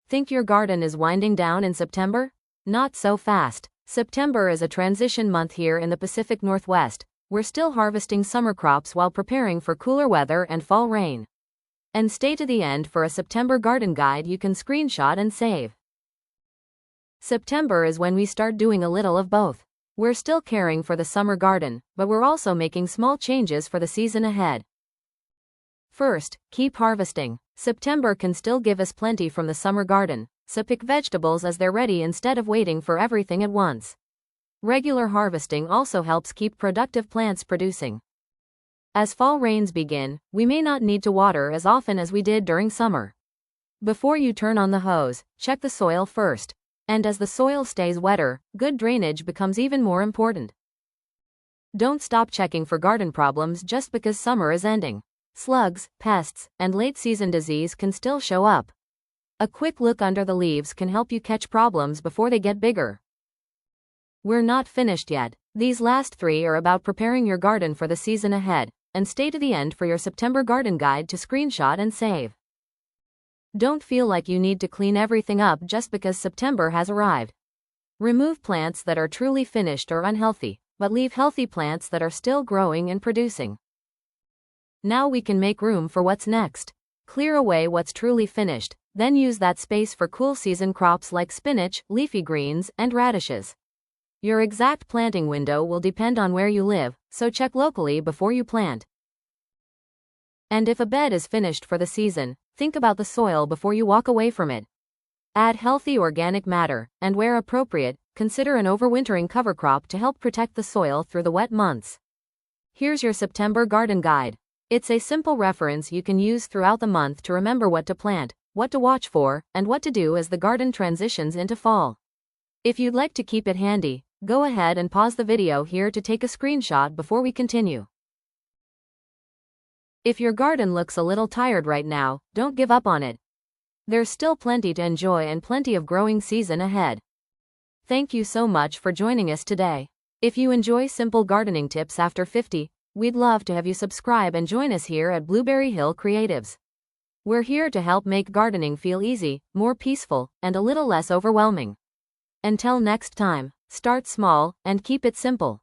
Think your garden is winding down in September? Not so fast. September is a transition month here in the Pacific Northwest. We're still harvesting summer crops while preparing for cooler weather and fall rain. And stay to the end for a September garden guide you can screenshot and save. September is when we start doing a little of both. We're still caring for the summer garden, but we're also making small changes for the season ahead. First, keep harvesting. September can still give us plenty from the summer garden, so pick vegetables as they're ready instead of waiting for everything at once. Regular harvesting also helps keep productive plants producing. As fall rains begin, we may not need to water as often as we did during summer. Before you turn on the hose, check the soil first. And as the soil stays wetter, good drainage becomes even more important. Don't stop checking for garden problems just because summer is ending. Slugs, pests, and late-season disease can still show up. A quick look under the leaves can help you catch problems before they get bigger. We're not finished yet. These last 3 are about preparing your garden for the season ahead, and stay to the end for your September garden guide to screenshot and save. Don't feel like you need to clean everything up just because September has arrived. Remove plants that are truly finished or unhealthy, but leave healthy plants that are still growing and producing. Now we can make room for what's next. Clear away what's truly finished, then use that space for cool season crops like spinach, leafy greens, and radishes. Your exact planting window will depend on where you live, so check locally before you plant. And if a bed is finished for the season, think about the soil before you walk away from it. Add healthy organic matter, and where appropriate, consider an overwintering cover crop to help protect the soil through the wet months. Here's your September garden guide. It's a simple reference you can use throughout the month to remember what to plant, what to watch for, and what to do as the garden transitions into fall. If you'd like to keep it handy, go ahead and pause the video here to take a screenshot before we continue. If your garden looks a little tired right now, don't give up on it. There's still plenty to enjoy and plenty of growing season ahead. Thank you so much for joining us today. If you enjoy simple gardening tips after 50, we'd love to have you subscribe and join us here at Blueberry Hill Creatives. We're here to help make gardening feel easy, more peaceful, and a little less overwhelming. Until next time, start small and keep it simple.